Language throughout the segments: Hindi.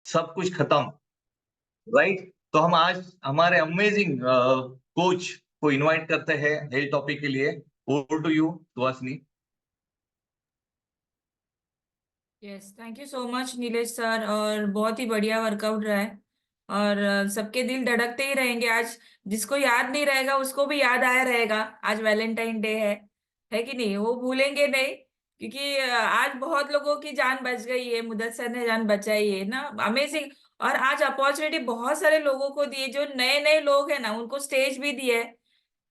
सब कुछ खत्म, राइट? तो हम आज हमारे अमेजिंग कोच को इनवाइट करते हैं हेल्थ टॉपिक के लिए। Over to you, Suhasini. Yes, thank you so much Nilesh sir. और बहुत ही बढ़िया वर्कआउट रहा है। और सबके दिल धड़कते ही रहेंगे आज। जिसको याद नहीं रहेगा उसको भी याद आया रहेगा। आज वैलेंटाइन डे है कि नहीं? वो भूलेंगे नहीं, क्योंकि आज बहुत लोगों की जान बच गई है। मुदस्सर ने जान बचाई है ना, अमेजिंग। और आज अपॉर्चुनिटी बहुत सारे लोगों को दी है, जो नए नए लोग हैं ना, उनको स्टेज भी दिया है।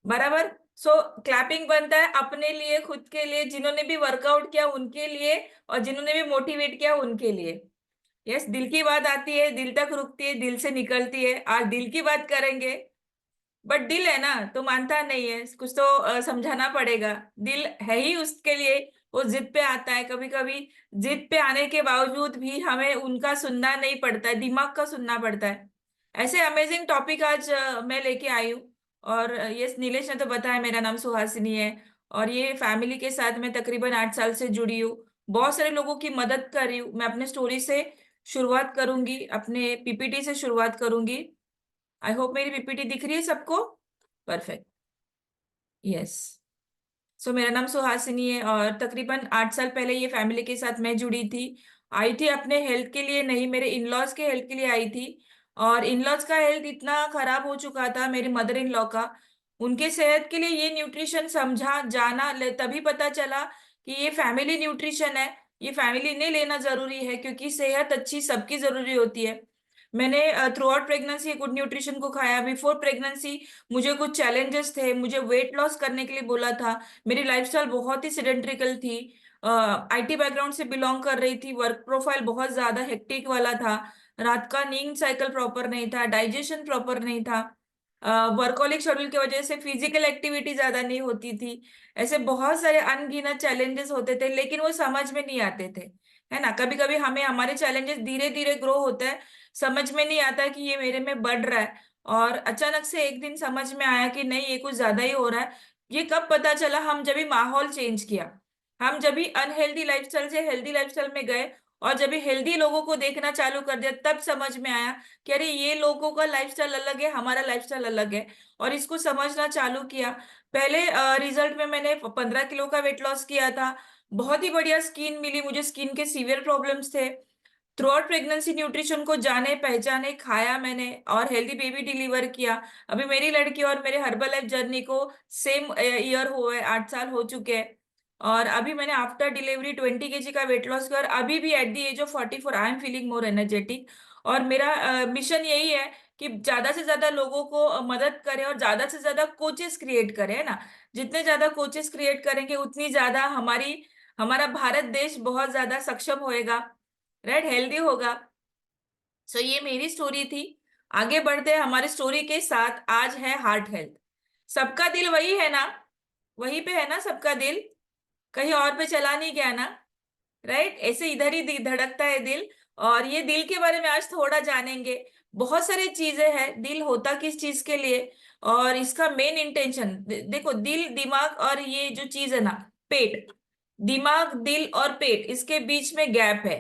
बराबर। सो क्लैपिंग बनता है अपने लिए, खुद के लिए, जिन्होंने भी वर्कआउट किया उनके लिए, और जिन्होंने भी मोटिवेट किया उनके लिए। यस, दिल की बात आती है, दिल तक रुकती है, दिल से निकलती है। आज दिल की बात करेंगे। बट दिल है ना तो मानता नहीं है, कुछ तो समझाना पड़ेगा। दिल है ही उसके लिए। वो जिद पे आता है कभी कभी। जिद पे आने के बावजूद भी हमें उनका सुनना नहीं पड़ता है, दिमाग का सुनना पड़ता है। ऐसे अमेजिंग टॉपिक आज मैं लेके आई हूँ। और ये नीलेश ने तो बताया, मेरा नाम सुहासिनी है। और ये फैमिली के साथ मैं तकरीबन 8 साल से जुड़ी हूँ। बहुत सारे लोगों की मदद कर रही हूँ। मैं अपने स्टोरी से शुरुआत करूंगी, अपने पीपीटी से शुरुआत करूंगी। आई होप मेरी पीपीटी दिख रही है सबको। परफेक्ट। यस। सो मेरा नाम सुहासिनी है, और तकरीबन 8 साल पहले ये फैमिली के साथ मैं जुड़ी थी। आई थी अपने हेल्थ के लिए नहीं, मेरे इन लॉज के हेल्थ के लिए आई थी। और इन लॉज का हेल्थ इतना खराब हो चुका था, मेरी मदर इन लॉ का। उनके सेहत के लिए ये न्यूट्रिशन समझा जाना तभी पता चला कि ये फैमिली न्यूट्रिशन है। ये फैमिली ने लेना जरूरी है, क्योंकि सेहत अच्छी सबकी जरूरी होती है। मैंने through out pregnancy good nutrition को खाया। बिफोर प्रेगनेंसी मुझे कुछ चैलेंजेस थे, मुझे वेट लॉस करने के लिए बोला था। मेरी लाइफस्टाइल बहुत ही सिडेंट्रिकल थी। आईटी बैकग्राउंड से बिलोंग कर रही थी। वर्क प्रोफाइल बहुत ज्यादा हेक्टिक वाला था। रात का नींद साइकिल प्रॉपर नहीं था, डाइजेशन प्रॉपर नहीं था। वर्कहोलिक शेड्यूल की वजह से फिजिकल एक्टिविटी ज्यादा नहीं होती थी। ऐसे बहुत सारे अनगिनत चैलेंजेस होते थे, लेकिन वो समझ में नहीं आते थे। है ना, कभी कभी हमें हमारे चैलेंजेस धीरे धीरे ग्रो होते हैं, समझ में नहीं आता कि ये मेरे में बढ़ रहा है। और अचानक से एक दिन समझ में आया कि नहीं, ये कुछ ज्यादा ही हो रहा है। ये कब पता चला? हम जब भी माहौल चेंज किया, हम जब भी अनहेल्दी लाइफस्टाइल से हेल्दी लाइफस्टाइल में गए, और जब भी हेल्दी लोगों को देखना चालू कर दिया, तब समझ में आया कि अरे, ये लोगों का लाइफस्टाइल अलग है, हमारा लाइफस्टाइल अलग है। और इसको समझना चालू किया। पहले रिजल्ट में मैंने 15 किलो का वेट लॉस किया था। बहुत ही बढ़िया स्किन मिली मुझे, स्किन के सीवियर प्रॉब्लम्स थे। थ्रू आउट प्रेगनेंसी न्यूट्रिशन को जाने पहचाने, खाया मैंने, और हेल्दी बेबी डिलीवर किया। अभी मेरी लड़की और मेरे हर्बल लाइफ जर्नी को सेम ईयर हुए, 8 साल हो चुके हैं। और अभी मैंने आफ्टर डिलीवरी 20 kg का वेट लॉस किया, और अभी भी at the age of 44 I am feeling more energetic. और मेरा मिशन यही है कि ज्यादा से ज्यादा लोगों को मदद करें, और ज्यादा से ज्यादा कोचेस क्रिएट करें, है ना। जितने ज्यादा कोचेस क्रिएट करेंगे, उतनी ज्यादा हमारा भारत देश बहुत ज्यादा सक्षम होएगा, राइट, हेल्दी होगा। सो ये मेरी स्टोरी थी। आगे बढ़ते हैं हमारी स्टोरी के साथ। आज है हार्ट हेल्थ। सबका दिल वही है ना? वहीं पे है ना सबका दिल? कहीं और पे चला नहीं गया ना? राइट, ऐसे इधर ही धड़कता है दिल। और ये दिल के बारे में आज थोड़ा जानेंगे। बहुत सारी चीजें हैं, दिल होता किस चीज के लिए, और इसका मेन इंटेंशन। देखो, दिल, दिमाग और ये जो चीज है ना, पेट। दिमाग, दिल और पेट, इसके बीच में गैप है।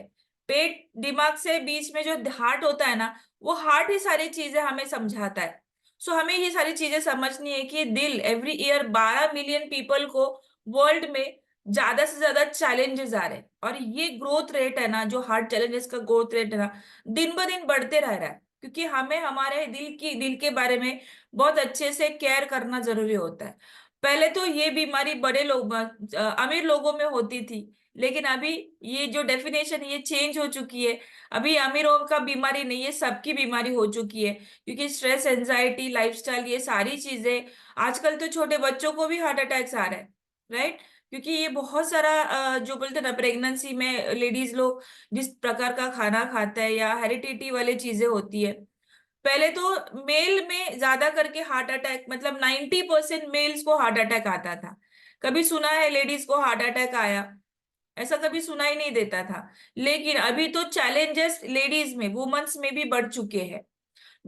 पेट दिमाग से बीच में जो हार्ट होता है ना, वो हार्ट ही सारी चीजें हमें समझाता है। सो हमें ये सारी चीजें समझनी है कि दिल एवरी ईयर 12 मिलियन पीपल को वर्ल्ड में ज्यादा से ज्यादा चैलेंजेस आ रहे हैं। और ये ग्रोथ रेट है ना, जो हार्ट चैलेंजेस का ग्रोथ रेट है ना, दिन ब दिन बढ़ते रह रहा है। क्योंकि हमें हमारे दिल के बारे में बहुत अच्छे से केयर करना जरूरी होता है। पहले तो ये बीमारी बड़े लोग, अमीर लोगों में होती थी। लेकिन अभी ये जो डेफिनेशन ये चेंज हो चुकी है। अभी अमीरों का बीमारी नहीं, ये सबकी बीमारी हो चुकी है। क्योंकि स्ट्रेस, एंजाइटी, लाइफस्टाइल, ये सारी चीजें। आजकल तो छोटे बच्चों को भी हार्ट अटैक्स आ रहे हैं, राइट। क्योंकि ये बहुत सारा जो बोलते हैं ना, प्रेगनेंसी में लेडीज लोग जिस प्रकार का खाना खाता है, या हेरिडिटी वाली चीजें होती है। पहले तो मेल में ज्यादा करके हार्ट अटैक, मतलब 90% मेल्स को हार्ट अटैक आता था। कभी सुना है लेडीज को हार्ट अटैक आया? ऐसा कभी सुना ही नहीं देता था। लेकिन अभी तो चैलेंजेस लेडीज में, वुमेन्स में भी बढ़ चुके हैं।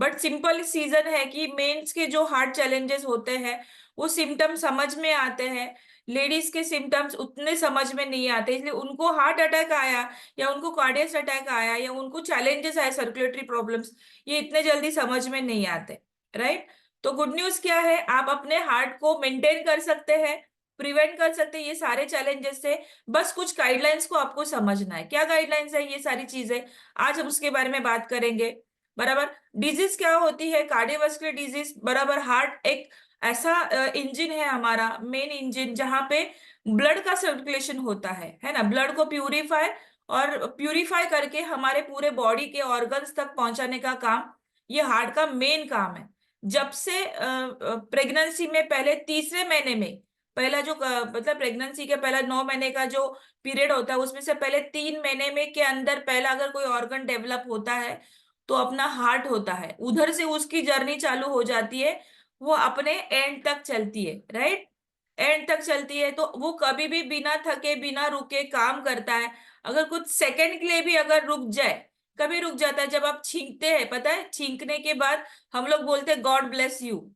बट सिंपल सीजन है कि मेंस के जो हार्ट चैलेंजेस होते हैं वो सिम्टम्स समझ में आते हैं, लेडीज के सिम्टम्स उतने समझ में नहीं आते, इसलिए उनको हार्ट अटैक आया या उनको कार्डियक अटैक आया या उनको चैलेंजेस आए सर्कुलेटरी प्रॉब्लम्स, ये इतने जल्दी समझ में नहीं आते, राइट। तो गुड न्यूज क्या है, आप अपने हार्ट को मेंटेन कर सकते हैं, प्रिवेंट कर सकते हैं ये सारे चैलेंजेस से। बस कुछ गाइडलाइंस को आपको समझना है, क्या गाइडलाइंस है ये सारी चीजें, आज हम उसके बारे में बात करेंगे, बराबर। डिजीज क्या होती है, कार्डियोवास्कुलर डिजीज, बराबर। हार्ट एक ऐसा इंजन है, हमारा मेन इंजन, जहां पे ब्लड का सर्कुलेशन होता है ना, ब्लड को प्यूरिफाई और प्यूरिफाई करके हमारे पूरे बॉडी के ऑर्गन्स तक पहुंचाने का काम ये हार्ट का मेन काम है। जब से प्रेगनेंसी में पहले तीसरे महीने में, पहला जो मतलब प्रेगनेंसी के पहला 9 महीने का जो पीरियड होता है उसमें से पहले 3 महीने में के अंदर पहला अगर कोई ऑर्गन डेवलप होता है तो अपना हार्ट होता है, उधर से उसकी जर्नी चालू हो जाती है, वो अपने एंड तक चलती है, राइट। एंड तक चलती है तो वो कभी भी बिना थके बिना रुके काम करता है। अगर कुछ सेकंड के लिए भी अगर रुक जाए, कभी रुक जाता है, जब आप छींकते हैं, पता है छींकने के बाद हम लोग बोलते हैं गॉड ब्लेस यू,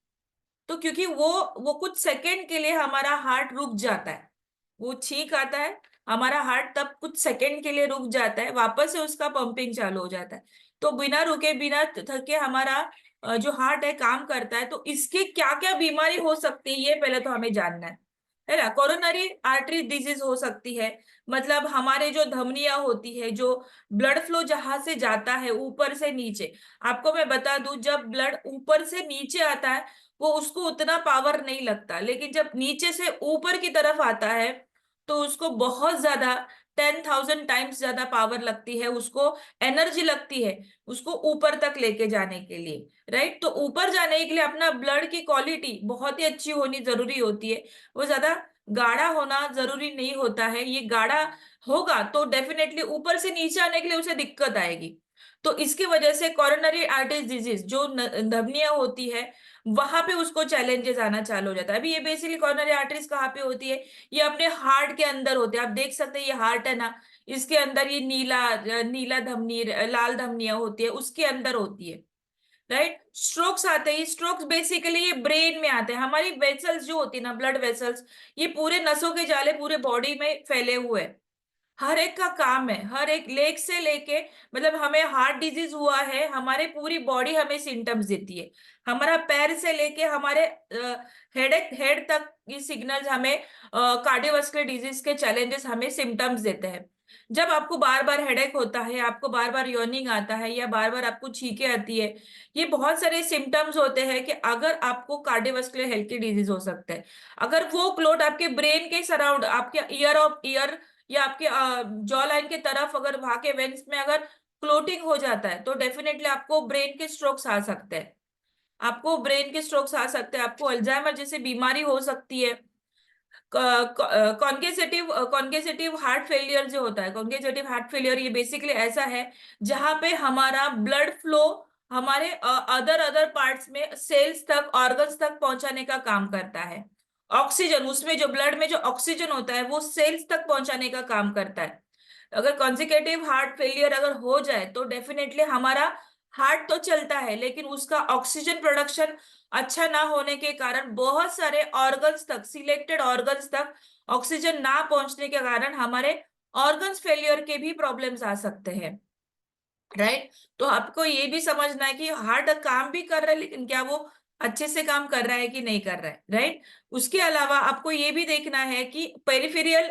तो क्योंकि वो कुछ सेकंड के लिए हमारा हार्ट रुक जाता है, वो छींक आता है, हमारा हार्ट तब कुछ सेकंड के लिए रुक जाता है, वापस से उसका पंपिंग चालू हो जाता है। तो बिना रुके बिना थके हमारा जो हार्ट है काम करता है। तो इसके क्या क्या बीमारी हो सकती है ये पहले तो हमें जानना है ना। कोरोनरी आर्टरी डिजीज हो सकती है, मतलब हमारे जो धमनियां होती है, जो ब्लड फ्लो जहां से जाता है ऊपर से नीचे, आपको मैं बता दूं जब ब्लड ऊपर से नीचे आता है वो उसको उतना पावर नहीं लगता, लेकिन जब नीचे से ऊपर की तरफ आता है तो उसको बहुत ज्यादा 10,000 टाइम्स ज्यादा पावर लगती है, उसको एनर्जी लगती है उसको ऊपर तक लेके जाने के लिए, राइट। तो ऊपर जाने के लिए अपना ब्लड की क्वालिटी बहुत ही अच्छी होनी जरूरी होती है, वो ज्यादा गाढ़ा होना जरूरी नहीं होता है। ये गाढ़ा होगा तो डेफिनेटली ऊपर से नीचे आने के लिए उसे दिक्कत आएगी। तो इसकी वजह से कॉरोनरी आर्टरी डिजीज जो धमनियां होती है वहां पे उसको चैलेंजेस आना चालू हो जाता है। अभी ये बेसिकली कॉर्नरी आर्टरीज कहाँ पे होती है, ये अपने हार्ट के अंदर होते हैं, आप देख सकते हैं ये हार्ट है ना, इसके अंदर ये नीला नीला धमनी लाल धमनियां होती है उसके अंदर होती है, राइट। स्ट्रोक्स आते हैं, स्ट्रोक्स बेसिकली ये ब्रेन में आते हैं, हमारी वेसल्स जो होती है ना, ब्लड वेसल्स, ये पूरे नसों के जाले पूरे बॉडी में फैले हुए हैं। हर एक का काम है, हर एक लेग से लेके, मतलब हमें हार्ट डिजीज हुआ है हमारे पूरी बॉडी हमें सिम्टम्स देती है, हमारा पैर से लेके हमारे हेड तक ये सिग्नल्स हमें कार्डियोवास्कुलर डिजीज के चैलेंजेस हमें सिम्टम्स देते हैं। जब आपको बार बार हेडेक होता है, आपको बार बार यॉर्निंग आता है या बार बार आपको छींके आती है, ये बहुत सारे सिम्टम्स होते हैं कि अगर आपको कार्डियोवास्कुलर हेल्थ की डिजीज हो सकता है। अगर वो क्लोट आपके ब्रेन के सराउंड, आपके ईयर या आपके जॉ लाइन के तरफ अगर वहां के वेन्स में अगर क्लोटिंग हो जाता है तो डेफिनेटली आपको ब्रेन के स्ट्रोक्स आ सकते हैं, आपको ब्रेन के स्ट्रोक्स आ सकते हैं, आपको अल्जाइमर जैसी बीमारी हो सकती है। कॉन्गेसिटिव हार्ट फेलियर जो होता है, कॉन्गेसिटिव हार्ट फेलियर ये बेसिकली ऐसा है जहां पे हमारा ब्लड फ्लो हमारे अदर अदर पार्ट्स में सेल्स तक ऑर्गन्स तक पहुंचाने का काम करता है। ऑक्सीजन उसमें जो ब्लड में जो ऑक्सीजन होता है वो सेल्स तक पहुंचाने का काम करता है। अगर कॉन्जिकेटिव हार्ट फेलियर अगर हो जाए तो डेफिनेटली हमारा हार्ट तो चलता है लेकिन उसका ऑक्सीजन प्रोडक्शन अच्छा ना होने के कारण बहुत सारे ऑर्गन्स तक, सिलेक्टेड ऑर्गन्स तक ऑक्सीजन ना पहुंचने के कारण हमारे ऑर्गन्स फेलियर के भी प्रॉब्लम्स आ सकते हैं, राइट। तो आपको ये भी समझना है कि हार्ट काम भी कर रहा है लेकिन क्या वो अच्छे से काम कर रहा है कि नहीं कर रहा है, राइट। उसके अलावा आपको ये भी देखना है कि पेरिफेरियल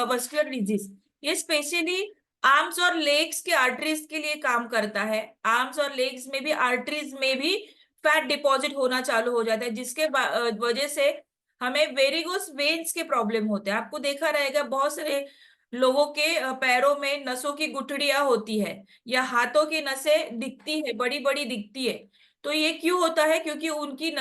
वस्कुलर डिजीज ये स्पेशली आर्म्स और लेग्स के आर्टरीज के लिए काम करता है। आर्म्स और लेग्स में भी आर्टरीज में भी फैट डिपॉजिट होना चालू हो जाता है, जिसके वजह से हमें वेरिगोस वेन्स के प्रॉब्लम होते हैं। आपको देखा रहेगा बहुत सारे लोगों के पैरों में नसों की गुठड़ियां होती है या हाथों की नसें दिखती है, बड़ी बड़ी दिखती है। तो ये क्यों होता है, क्योंकि उनकी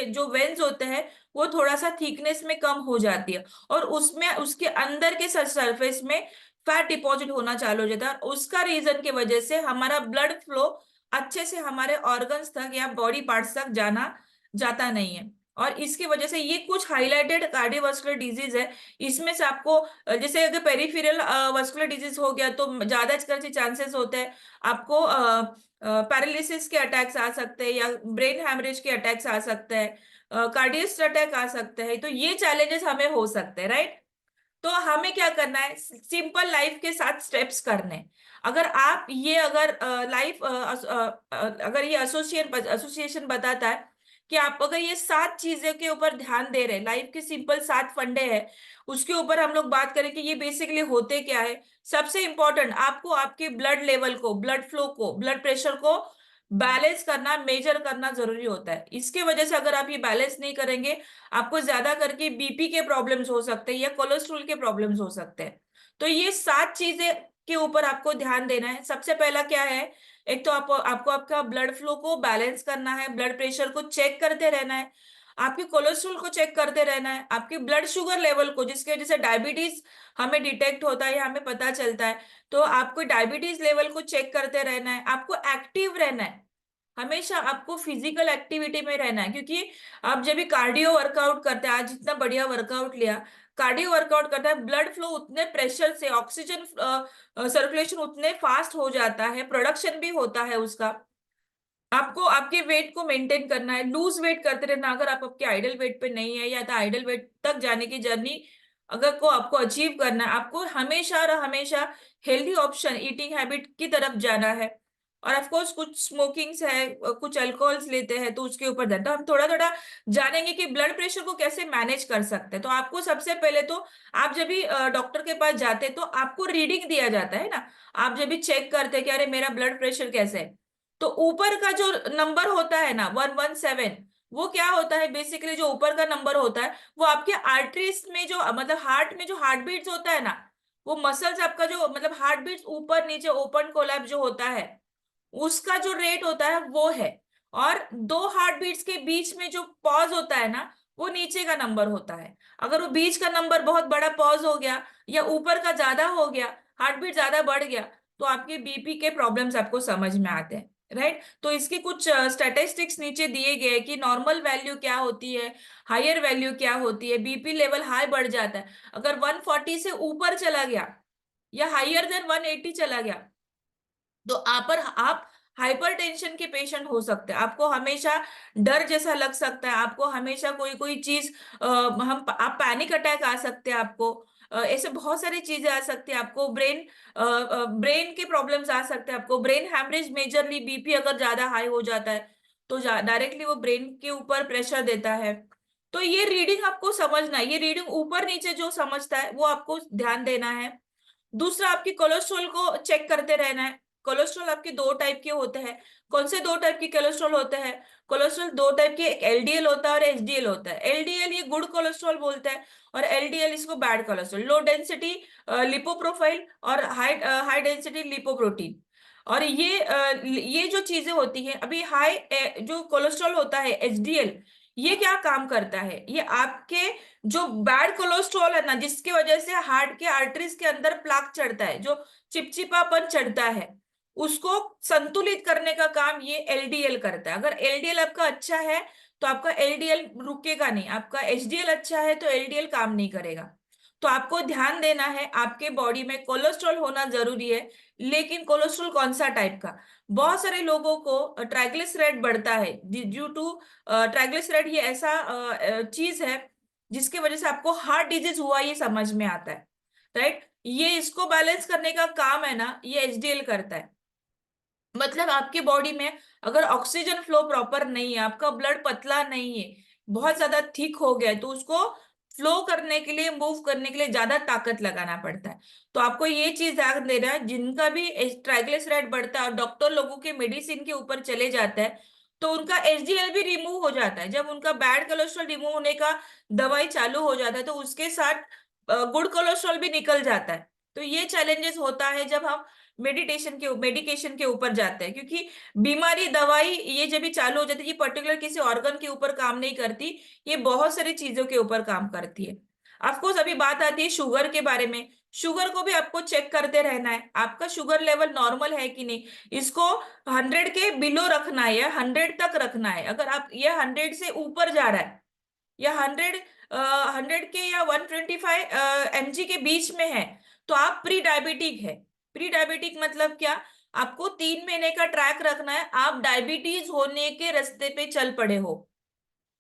जो वेन्स होते हैं वो थोड़ा सा थिकनेस में कम हो जाती है और उसमें उसके अंदर के सरफेस में फैट डिपॉजिट होना चालू हो जाता है, और उसका रीजन की वजह से हमारा ब्लड फ्लो अच्छे से हमारे ऑर्गन्स तक या बॉडी पार्ट्स तक जाना जाता नहीं है। और इसकी वजह से ये कुछ हाईलाइटेड कार्डियोवास्कुलर डिजीज है। इसमें से आपको जैसे अगर पेरिफेरल वास्कुलर डिजीज हो गया तो ज्यादा से चांसेस होते हैं आपको पैरालिसिस के अटैक्स आ सकते हैं, या ब्रेन हैमरेज के अटैक्स आ सकते हैं, कार्डियस अटैक आ सकते हैं। तो ये चैलेंजेस हमें हो सकते हैं, राइट। तो हमें क्या करना है, सिंपल लाइफ के साथ स्टेप्स करने हैं। अगर आप ये अगर लाइफ अगर ये एसोसिएशन बताता है कि आप अगर ये 7 चीजों के ऊपर ध्यान दे रहे हैं, लाइफ के सिंपल 7 फंडे हैं, उसके ऊपर हम लोग बात करें कि ये बेसिकली होते क्या है। सबसे इंपॉर्टेंट, आपको आपके ब्लड लेवल को, ब्लड फ्लो को, ब्लड प्रेशर को बैलेंस करना, मेजर करना जरूरी होता है। इसके वजह से अगर आप ये बैलेंस नहीं करेंगे, आपको ज्यादा करके बीपी के प्रॉब्लम्स हो सकते हैं या कोलेस्ट्रॉल के प्रॉब्लम्स हो सकते हैं। तो ये 7 चीजें के ऊपर आपको ध्यान देना है। सबसे पहला क्या है, एक तो आपको आपका ब्लड फ्लो को बैलेंस करना है, ब्लड प्रेशर को चेक करते रहना है, आपके कोलेस्ट्रॉल को चेक करते रहना है, आपके ब्लड शुगर लेवल को, जिसकी वजह से डायबिटीज हमें डिटेक्ट होता है, हमें पता चलता है। तो आपको डायबिटीज लेवल को चेक करते रहना है, आपको एक्टिव रहना है, हमेशा आपको फिजिकल एक्टिविटी में रहना है। क्योंकि आप जब भी कार्डियो वर्कआउट करते हैं, आज इतना बढ़िया वर्कआउट लिया, कार्डियो वर्कआउट करता है, ब्लड फ्लो उतने प्रेशर से, ऑक्सीजन सर्कुलेशन उतने फास्ट हो जाता है, प्रोडक्शन भी होता है उसका। आपको आपके वेट को मेंटेन करना है, लूज वेट करते रहना। अगर आप आपके आइडल वेट पे नहीं है, या तो आइडल वेट तक जाने की जर्नी अगर को आपको अचीव करना है, आपको हमेशा और हमेशा हेल्दी ऑप्शन, ईटिंग हैबिट की तरफ जाना है। और ऑफ कोर्स कुछ स्मोकिंग्स है, कुछ अल्कोहल्स लेते हैं, तो उसके ऊपर ध्यान। तो हम थोड़ा थोड़ा जानेंगे कि ब्लड प्रेशर को कैसे मैनेज कर सकते हैं। तो आपको सबसे पहले तो, आप जब भी डॉक्टर के पास जाते हैं तो आपको रीडिंग दिया जाता है ना। आप जब भी चेक करते हैं कि अरे मेरा ब्लड प्रेशर कैसे है, तो ऊपर का जो नंबर होता है ना 117, वो क्या होता है बेसिकली, जो ऊपर का नंबर होता है वो आपके आर्टरीज में, जो मतलब हार्ट में जो हार्ट बीट्स होता है ना, वो मसल्स आपका जो मतलब हार्ट बीट्स ऊपर नीचे ओपन कोलैप्स जो होता है, उसका जो रेट होता है वो है। और 2 हार्ट बीट्स के बीच में जो पॉज होता है ना, वो नीचे का नंबर होता है। अगर वो बीच का नंबर बहुत बड़ा पॉज हो गया, या ऊपर का ज्यादा हो गया, हार्ट बीट ज्यादा बढ़ गया, तो आपके बीपी के प्रॉब्लम्स आपको समझ में आते हैं, राइट। तो इसके कुछ स्टैटिस्टिक्स नीचे दिए गए कि नॉर्मल वैल्यू क्या होती है, हायर वैल्यू क्या होती है। बीपी लेवल हाई बढ़ जाता है अगर 140 से ऊपर चला गया, या हायर देन 180 चला गया, तो आप हाइपरटेंशन के पेशेंट हो सकते हैं। आपको हमेशा डर जैसा लग सकता है, आपको हमेशा कोई कोई चीज हम आप पैनिक अटैक आ सकते हैं आपको, ऐसे बहुत सारी चीजें आ सकती है आपको। ब्रेन के प्रॉब्लम्स आ सकते हैं आपको, ब्रेन हैमरेज, मेजरली बीपी अगर ज्यादा हाई हो जाता है तो डायरेक्टली वो ब्रेन के ऊपर प्रेशर देता है। तो ये रीडिंग आपको समझना है, ये रीडिंग ऊपर नीचे जो समझता है वो आपको ध्यान देना है। दूसरा, आपकी कोलेस्ट्रॉल को चेक करते रहना है। कोलेस्ट्रॉल आपके 2 टाइप के होते हैं। कौन से 2 टाइप के कोलेस्ट्रॉल होते हैं? कोलेस्ट्रॉल 2 टाइप के, एक एलडीएल होता है और एचडीएल होता है। एलडीएल ये गुड कोलेस्ट्रॉल बोलते हैं, और एलडीएल इसको बैड कोलेस्ट्रॉल, लो डेंसिटी लिपोप्रोफाइल और हाई हाई डेंसिटी लिपोप्रोटीन। और ये जो चीजें होती हैं, अभी हाई जो कोलेस्ट्रॉल होता है एचडीएल, ये क्या काम करता है, ये आपके जो बैड कोलेस्ट्रॉल है ना, जिसकी वजह से हार्ट के आर्टरीज के अंदर प्लाक चढ़ता है, जो चिपचिपापन चढ़ता है, उसको संतुलित करने का काम ये एलडीएल करता है। अगर एलडीएल आपका अच्छा है तो आपका एलडीएल रुकेगा नहीं, आपका एचडीएल अच्छा है तो एलडीएल काम नहीं करेगा। तो आपको ध्यान देना है, आपके बॉडी में कोलेस्ट्रॉल होना जरूरी है, लेकिन कोलेस्ट्रॉल कौन सा टाइप का। बहुत सारे लोगों को ट्राइग्लिसराइड बढ़ता है ड्यू टू ट्राइग्लिसराइड। ये ऐसा चीज है जिसकी वजह से आपको हार्ट डिजीज हुआ, ये समझ में आता है, राइट। ये इसको बैलेंस करने का काम है ना, ये एचडीएल करता है। मतलब आपके बॉडी में अगर ऑक्सीजन फ्लो प्रॉपर नहीं है, आपका ब्लड पतला नहीं है, बहुत ज्यादा थिक हो गया है, तो उसको फ्लो करने के लिए, मूव करने के लिए ज्यादा ताकत लगाना पड़ता है। तो आपको ये चीज ध्यान देना है, जिनका भी ट्राइग्लिसराइड बढ़ता है और डॉक्टर लोगों के मेडिसिन के ऊपर चले जाता है, तो उनका एचडीएल भी रिमूव हो जाता है। जब उनका बैड कोलेस्ट्रॉल रिमूव होने का दवाई चालू हो जाता है, तो उसके साथ गुड कोलेस्ट्रॉल भी निकल जाता है। तो ये चैलेंजेस होता है जब हम मेडिकेशन के ऊपर जाते हैं, क्योंकि बीमारी दवाई ये जब भी चालू हो जाती है, ये पर्टिकुलर किसी ऑर्गन के ऊपर काम नहीं करती, ये बहुत सारी चीजों के ऊपर काम करती है। ऑफकोर्स अभी बात आती है शुगर के बारे में। शुगर को भी आपको चेक करते रहना है, आपका शुगर लेवल नॉर्मल है कि नहीं, इसको 100 के बिलो रखना है या 100 तक रखना है। अगर आप ये 100 से ऊपर जा रहा है या 100 के या 125 mg के बीच में है, तो आप प्री डायबिटिक है। प्री डायबिटिक मतलब क्या? आपको 3 महीने का ट्रैक रखना है, आप डायबिटीज होने के रास्ते पे चल पड़े हो,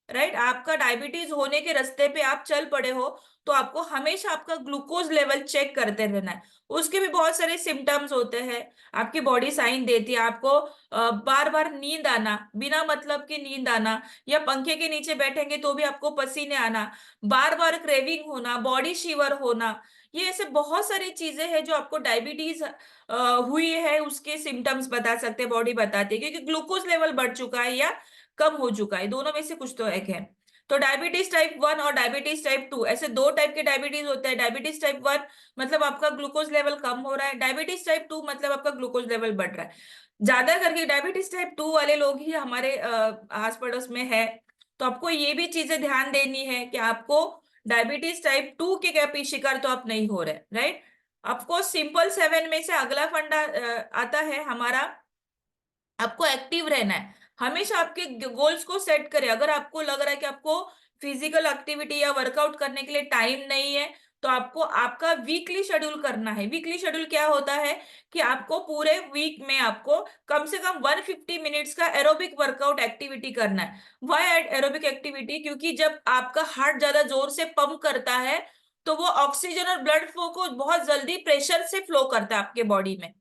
राइट? आपका डायबिटीज होने के रास्ते पे आप चल पड़े हो, तो आपको हमेशा आपका ग्लूकोज लेवल चेक करते रहना है। उसके भी बहुत सारे सिम्टम्स होते हैं, आपकी बॉडी साइन देती है आपको। बार बार नींद आना, बिना मतलब की नींद आना, या पंखे के नीचे बैठेंगे तो भी आपको पसीने आना, बार बार क्रेविंग होना, बॉडी शिवर होना, ये ऐसे बहुत सारी चीजें हैं जो आपको डायबिटीज हुई है उसके सिम्टम्स बता सकते हैं, बॉडी बताती है, क्योंकि ग्लूकोज लेवल बढ़ चुका है या कम हो चुका है, दोनों में से कुछ तो एक है। तो डायबिटीज टाइप 1 और डायबिटीज टाइप 2 ऐसे दो टाइप के डायबिटीज होते हैं। डायबिटीज टाइप 1 मतलब आपका ग्लूकोज लेवल कम हो रहा है, डायबिटीज टाइप 2 मतलब आपका ग्लूकोज लेवल बढ़ रहा है। ज्यादा करके डायबिटीज टाइप 2 वाले लोग ही हमारे आस पड़ोस में है। तो आपको ये भी चीजें ध्यान देनी है कि आपको डायबिटीज टाइप 2 के क्या शिकार तो आप नहीं हो रहे, राइट? आपको सिंपल 7 में से अगला फंडा आता है हमारा, आपको एक्टिव रहना है। हमेशा आपके गोल्स को सेट करें। अगर आपको लग रहा है कि आपको फिजिकल एक्टिविटी या वर्कआउट करने के लिए टाइम नहीं है, तो आपको आपका वीकली शेड्यूल करना है। वीकली शेड्यूल क्या होता है कि आपको पूरे वीक में आपको कम से कम 150 मिनट्स का एरोबिक वर्कआउट एक्टिविटी करना है। Why aerobic activity? क्योंकि जब आपका हार्ट ज्यादा जोर से पंप करता है, तो वो ऑक्सीजन और ब्लड फ्लो को बहुत जल्दी प्रेशर से फ्लो करता है आपके बॉडी में।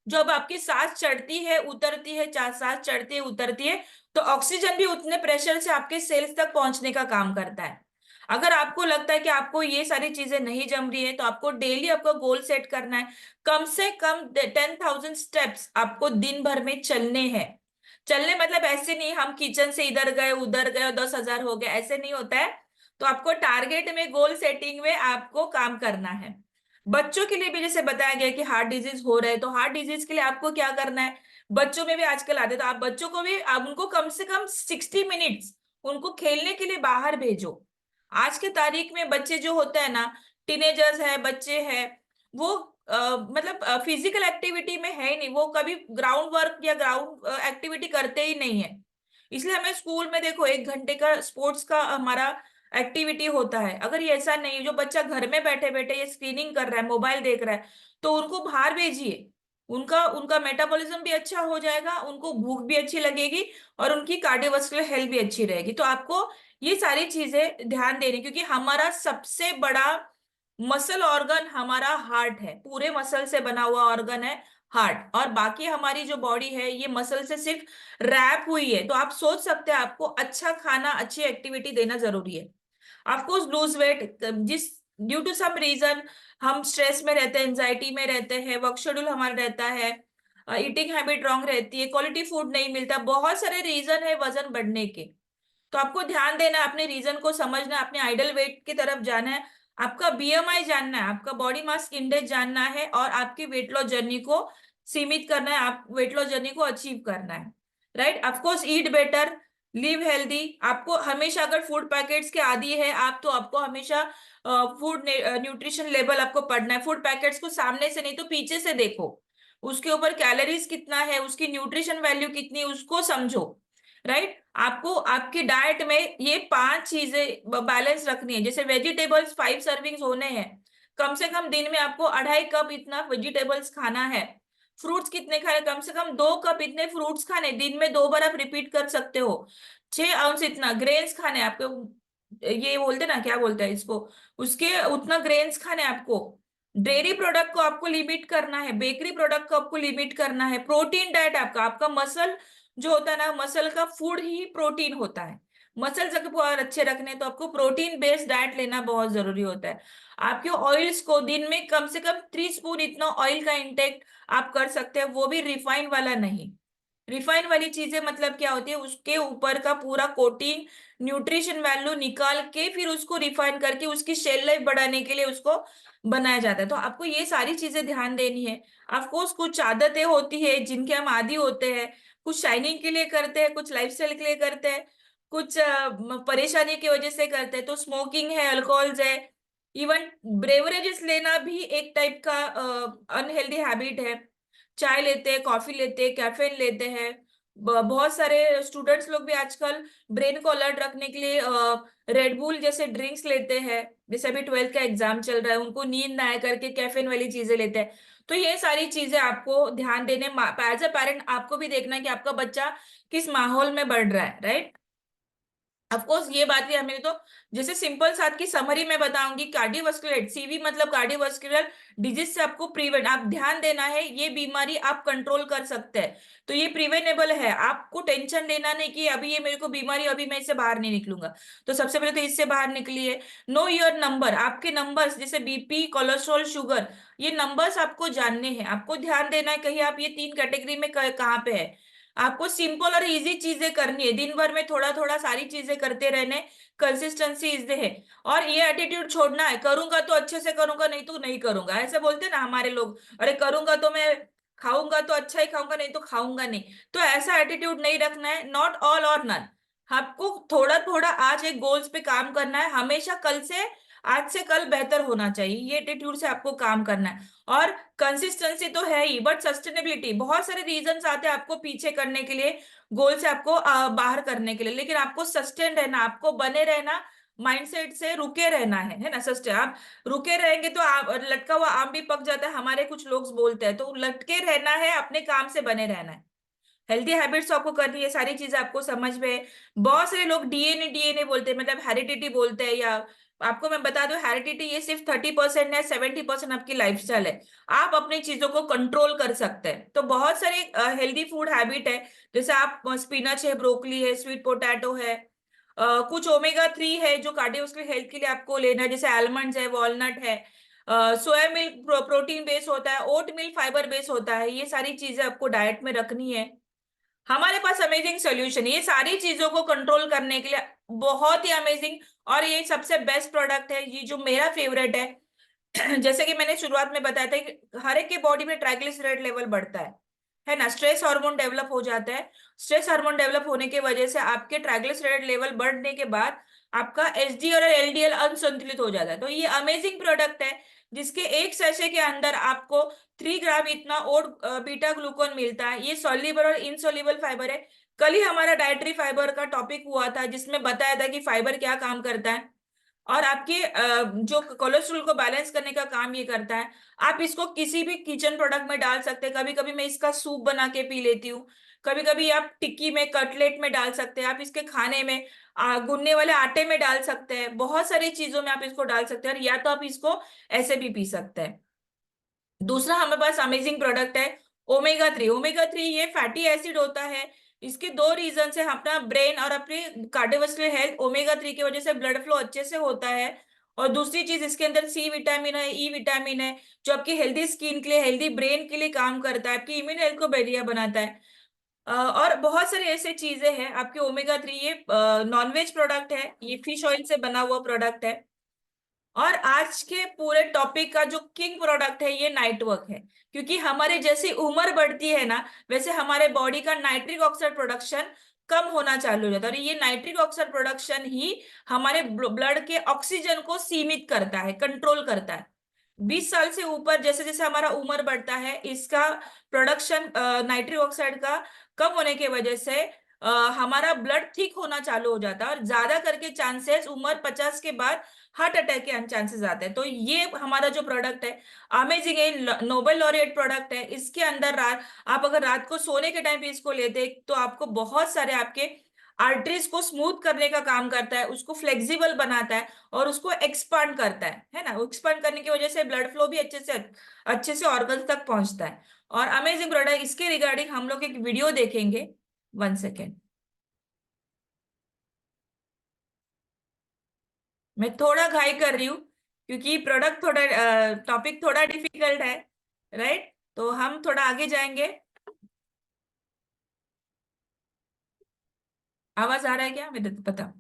जब आपकी सांस चढ़ती है उतरती है, सांस चढ़ती है उतरती है, तो ऑक्सीजन भी उतने प्रेशर से आपके सेल्स तक पहुंचने का काम करता है। अगर आपको लगता है कि आपको ये सारी चीजें नहीं जम रही है, तो आपको डेली आपका गोल सेट करना है। कम से कम 10,000 स्टेप्स आपको दिन भर में चलने हैं। चलने मतलब ऐसे नहीं हम किचन से इधर गए उधर गए 10,000 हो गए, ऐसे नहीं होता है। तो आपको टारगेट में, गोल सेटिंग में आपको काम करना है। बच्चों के लिए भी जैसे बताया गया कि हार्ट डिजीज हो रहा है, तो हार्ट डिजीज के लिए आपको क्या करना है? बच्चों में भी आजकल आते, तो आप बच्चों को भी, आप उनको कम से कम 60 मिनट्स उनको खेलने के लिए बाहर भेजो। आज के तारीख में बच्चे जो होते हैं ना, टीनेजर्स है, बच्चे हैं, वो मतलब फिजिकल एक्टिविटी में है ही नहीं, वो कभी ग्राउंड वर्क या ग्राउंड एक्टिविटी करते ही नहीं है। इसलिए हमें स्कूल में देखो 1 घंटे का स्पोर्ट्स का हमारा एक्टिविटी होता है। अगर ये ऐसा नहीं, जो बच्चा घर में बैठे बैठे ये स्क्रीनिंग कर रहा है, मोबाइल देख रहा है, तो उनको बाहर भेजिए। उनका उनका मेटाबॉलिज्म भी अच्छा हो जाएगा, उनको भूख भी अच्छी लगेगी, और उनकी कार्डियोवास्कुलर हेल्थ भी अच्छी रहेगी। तो आपको ये सारी चीजें ध्यान देनी, क्योंकि हमारा सबसे बड़ा मसल ऑर्गन हमारा हार्ट है, पूरे मसल से बना हुआ ऑर्गन है हार्ट, और बाकी हमारी जो बॉडी है ये मसल से सिर्फ रैप हुई है। तो आप सोच सकते हैं आपको अच्छा खाना, अच्छी एक्टिविटी देना जरूरी है। आपको लूज वेट, जिस ड्यू टू सम रीजन हम स्ट्रेस में रहते हैं, एंजाइटी में रहते हैं, वर्क शेड्यूल हमारा रहता है, ईटिंग हैबिट रॉन्ग रहती है, क्वालिटी फूड नहीं मिलता, बहुत सारे रीजन है वजन बढ़ने के। तो आपको ध्यान देना है, अपने रीजन को समझना है, अपने आइडल वेट की तरफ जाना है, आपका बीएमआई जानना है, आपका बॉडी मास इंडेक्स जानना है, और आपकी वेट लॉस जर्नी को सीमित करना है, आप वेट लॉस जर्नी को अचीव करना है, राइट? ऑफकोर्स ईट बेटर, लिव हेल्दी। आपको हमेशा, अगर फूड पैकेट्स के आदी है आप, तो आपको हमेशा फूड न्यूट्रिशन लेवल आपको पढ़ना है। फूड पैकेट्स को सामने से नहीं तो पीछे से देखो, उसके ऊपर कैलोरीज कितना है, उसकी न्यूट्रिशन वैल्यू कितनी है, उसको समझो, राइट? आपको आपकी डाइट में ये 5 चीजें बैलेंस रखनी है। जैसे वेजिटेबल्स 5 सर्विंग्स होने हैं, कम से कम दिन में आपको 2.5 कप इतना वेजिटेबल्स खाना है। फ्रूट्स कितने खाने? कम से कम 2 कप इतने फ्रूट्स खाने, दिन में 2 बार आप रिपीट कर सकते हो। 6 आउंस इतना ग्रेन्स खाने आपको, ये बोलते ना, क्या बोलते हैं इसको, उसके उतना ग्रेन्स खाने आपको। डेयरी प्रोडक्ट को आपको लिमिट करना है, बेकरी प्रोडक्ट को आपको लिमिट करना है। प्रोटीन डाइट आपका आपका मसल जो होता है ना, मसल का फूड ही प्रोटीन होता है। मसल्स अगर बहुत अच्छे रखने हैं, तो आपको प्रोटीन बेस्ड डाइट लेना बहुत जरूरी होता है। आपके ऑयल्स को दिन में कम से कम 3 स्पून इतना ऑयल का इंटेक आप कर सकते हैं, वो भी रिफाइन वाला नहीं। रिफाइन वाली चीजें मतलब क्या होती है, उसके ऊपर का पूरा कोटिंग, न्यूट्रिशन वैल्यू निकाल के फिर उसको रिफाइन करके उसकी शेल लाइफ बढ़ाने के लिए उसको बनाया जाता है। तो आपको ये सारी चीजें ध्यान देनी है। ऑफकोर्स कुछ आदतें होती है जिनके हम आदी होते हैं, कुछ शाइनिंग के लिए करते हैं, कुछ लाइफस्टाइल के लिए करते हैं, कुछ परेशानी की वजह से करते हैं। तो स्मोकिंग है, अल्कोहल्स है, इवन ब्रेवरेजेस लेना भी एक टाइप का अनहेल्दी हैबिट है। चाय लेते हैं, कॉफी लेते हैं, कैफीन लेते हैं, बहुत सारे स्टूडेंट्स लोग भी आजकल ब्रेन को अलर्ट रखने के लिए रेडबुल जैसे ड्रिंक्स लेते हैं। जैसे अभी 12th का एग्जाम चल रहा है, उनको नींद ना आए करके कैफीन वाली चीजें लेते हैं। तो ये सारी चीजें आपको ध्यान देने, एज अ पेरेंट आपको भी देखना है कि आपका बच्चा किस माहौल में बढ़ रहा है, राइट। ऑफ कोर्स ये बात भी हमें तो, जैसे सिंपल साथ की समरी में बताऊंगी, कार्डियोवास्कुलर सीवी मतलब कार्डियोवास्कुलर डिजीज से आपको प्रिवेंट, आप ध्यान देना है, ये बीमारी आप कंट्रोल कर सकते हैं। तो ये प्रिवेनेबल है, आपको टेंशन लेना नहीं कि अभी ये मेरे को बीमारी, अभी मैं इससे बाहर नहीं निकलूंगा। तो सबसे पहले तो इससे बाहर निकलिए। नो योर नंबर, आपके नंबर्स जैसे बीपी, कोलेस्ट्रॉल, शुगर, ये नंबर्स आपको जानने हैं, आपको ध्यान देना है कहीं आप ये 3 कैटेगरी में कहाँ पे है। आपको सिंपल और इजी चीजें करनी है, दिन भर में थोड़ा थोड़ा सारी चीजें करते रहने, कंसिस्टेंसी इज है। और ये एटीट्यूड छोड़ना है, करूंगा तो अच्छे से करूंगा, नहीं तो नहीं करूंगा, ऐसे बोलते हैं ना हमारे लोग, अरे करूंगा तो मैं खाऊंगा तो अच्छा ही खाऊंगा, नहीं तो खाऊंगा नहीं। तो ऐसा एटीट्यूड नहीं रखना है, नॉट ऑल और नन। आपको थोड़ा थोड़ा आज एक गोल्स पे काम करना है, हमेशा कल से, आज से कल बेहतर होना चाहिए, ये एटीट्यूड से आपको काम करना है। और कंसिस्टेंसी तो है ही, बट सस्टेनेबिलिटी, बहुत सारे रीजंस आते हैं आपको पीछे करने के लिए, गोल से आपको बाहर करने के लिए, लेकिन आपको सस्टेन रहना, आपको बने रहना, माइंडसेट से रुके रहना है ना। सस्टेन, आप रुके रहेंगे तो आप, लटका हुआ आम भी पक जाता है, हमारे कुछ लोग बोलते हैं, तो लटके रहना है, अपने काम से बने रहना है। हेल्थी हैबिट्स आपको करनी है, सारी चीजें आपको समझ में है। बहुत सारे लोग डीएनए डीएनए बोलते हैं, मतलब हेरिडिटी बोलते हैं, या आपको मैं बता दूं, हेरिडिटी ये सिर्फ 30% है, 70% आपकी लाइफस्टाइल है। आप अपनी चीजों को कंट्रोल कर सकते हैं। तो बहुत सारे हेल्दी फूड हैबिट है, जैसे आप स्पिनच है, ब्रोकली है, स्वीट पोटैटो है, कुछ ओमेगा 3 है जो कार्डियोवास्कुलर हेल्थ के लिए आपको लेना है, जैसे आलमंड्स है, वॉलनट है, सोया मिल्क प्रोटीन बेस होता है, ओट मिल्क फाइबर बेस होता है, ये सारी चीजें आपको डाइट में रखनी है। हमारे पास अमेजिंग सोल्यूशन, ये सारी चीजों को कंट्रोल करने के लिए बहुत ही अमेजिंग, और ये सबसे बेस्ट प्रोडक्ट है, ये जो मेरा फेवरेट है। जैसे कि मैंने शुरुआत में बताया था कि हर एक के बॉडी में ट्राइग्लिसराइड लेवल बढ़ता है ना, स्ट्रेस हार्मोन डेवलप हो जाता है। स्ट्रेस हार्मोन डेवलप होने की वजह से आपके ट्राइग्लिसराइड लेवल बढ़ने के बाद आपका एचडीएल और एलडीएल अनसंतुलित हो जाता है। तो ये अमेजिंग प्रोडक्ट है, जिसके एक सैशे के अंदर आपको 3 ग्राम इतना ओट बीटा ग्लूकोन मिलता है। ये सॉल्युबल और इनसॉल्युबल फाइबर है। कल ही हमारा डाइटरी फाइबर का टॉपिक हुआ था, जिसमें बताया था कि फाइबर क्या काम करता है, और आपके जो कोलेस्ट्रॉल को बैलेंस करने का काम ये करता है। आप इसको किसी भी किचन प्रोडक्ट में डाल सकते हैं, कभी कभी मैं इसका सूप बना के पी लेती हूँ, कभी कभी आप टिक्की में, कटलेट में डाल सकते हैं, आप इसके खाने में गूंदने वाले आटे में डाल सकते हैं, बहुत सारी चीजों में आप इसको डाल सकते हैं, और या तो आप इसको ऐसे भी पी सकते हैं। दूसरा हमारे पास अमेजिंग प्रोडक्ट है ओमेगा 3। ओमेगा 3 ये फैटी एसिड होता है। इसके 2 रीजन है, अपना ब्रेन और अपनी कार्डियोवास्कुलर हेल्थ, ओमेगा 3 की वजह से ब्लड फ्लो अच्छे से होता है। और दूसरी चीज, इसके अंदर सी विटामिन है, ई विटामिन है, जो आपकी हेल्दी स्किन के लिए, हेल्दी ब्रेन के लिए काम करता है, आपकी इम्यून हेल्थ को बढ़िया बनाता है। और बहुत सारे ऐसे चीजें हैं आपके ओमेगा 3। ये नॉनवेज प्रोडक्ट है, ये फिश ऑयल से बना हुआ प्रोडक्ट है। और आज के पूरे टॉपिक का जो किंग प्रोडक्ट है, ये नाइट वर्क है। क्योंकि हमारे जैसी उम्र बढ़ती है ना, वैसे हमारे बॉडी का नाइट्रिक ऑक्साइड प्रोडक्शन कम होना चालू हो जाता है, और ये नाइट्रिक ऑक्साइड प्रोडक्शन ही हमारे ब्लड के ऑक्सीजन को सीमित करता है, कंट्रोल करता है। 20 साल से ऊपर जैसे जैसे हमारा उम्र बढ़ता है, इसका प्रोडक्शन नाइट्रिक ऑक्साइड का कम होने की वजह से हमारा ब्लड थिक होना चालू हो जाता है, और ज्यादा करके चांसेस उम्र 50 के बाद हार्ट अटैक के चांसेस आते हैं। तो ये हमारा जो प्रोडक्ट है अमेजिंग है, नोबेल लॉरिएट प्रोडक्ट है। इसके अंदर आप अगर रात को सोने के टाइम पे इसको लेते तो आपको बहुत सारे आपके आर्टरीज को स्मूथ करने का काम करता है, उसको फ्लेक्सिबल बनाता है, और उसको एक्सपांड करता है ना। एक्सपांड करने की वजह से ब्लड फ्लो भी अच्छे से ऑर्गन तक पहुंचता है। और अमेजिंग प्रोडक्ट, इसके रिगार्डिंग हम लोग एक वीडियो देखेंगे। 1 सेकेंड, मैं थोड़ा घाई कर रही हूँ क्योंकि प्रोडक्ट थोड़ा, टॉपिक थोड़ा डिफिकल्ट है, राइट। तो हम थोड़ा आगे जाएंगे। आवाज आ रहा है क्या, मुझे पता।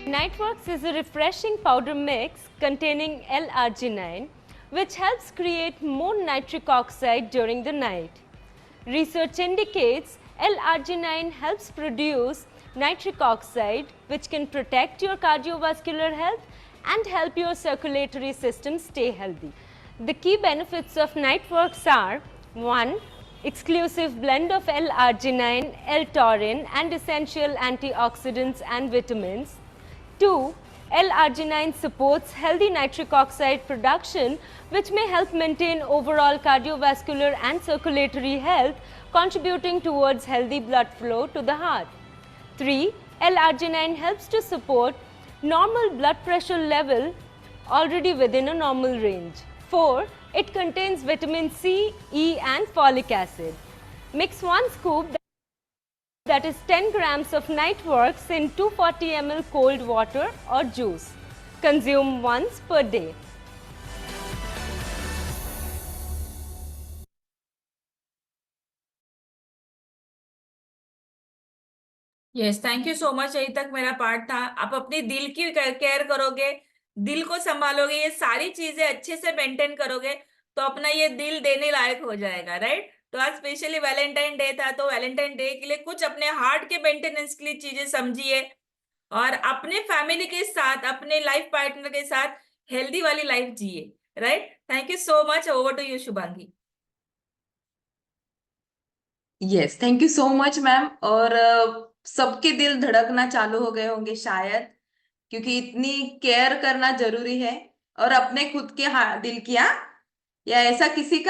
Nightworks is a refreshing powder mix containing L-arginine, which helps create more nitric oxide during the night. Research indicates L-arginine helps produce nitric oxide, which can protect your cardiovascular health and help your circulatory system stay healthy. The key benefits of Niteworks are: 1. Exclusive blend of L-arginine, L-taurine and essential antioxidants and vitamins. 2. L-arginine supports healthy nitric oxide production, which may help maintain overall cardiovascular and circulatory health, contributing towards healthy blood flow to the heart. 3. L-arginine helps to support normal blood pressure level already within a normal range. 4. It contains vitamin C, E and folic acid. Mix 1 scoop, that is 10 grams of Niteworks, in 240 ml cold water or juice. Consume once per day. Yes, thank you so much. यही तक मेरा पार्ट था। आप अपने दिल की केयर करोगे, दिल को संभालोगे, ये सारी चीजें अच्छे से मेंटेन करोगे तो अपना ये दिल देने लायक हो जाएगा, राइट। तो आज स्पेशली वैलेंटाइन डे था, तो वैलेंटाइन डे के लिए कुछ अपने हार्ट के मेंटेनेंस के लिए चीजें समझिए और अपने फैमिली के साथ, अपने लाइफ पार्टनर के साथ हेल्दी वाली लाइफ जिए, right. Thank you so much. Over to you Shubhangi. Yes, thank you so much ma'am. और सबके दिल धड़कना चालू हो गए होंगे शायद, क्योंकि इतनी केयर करना जरूरी है। और अपने खुद के दिल की, या ऐसा किसी का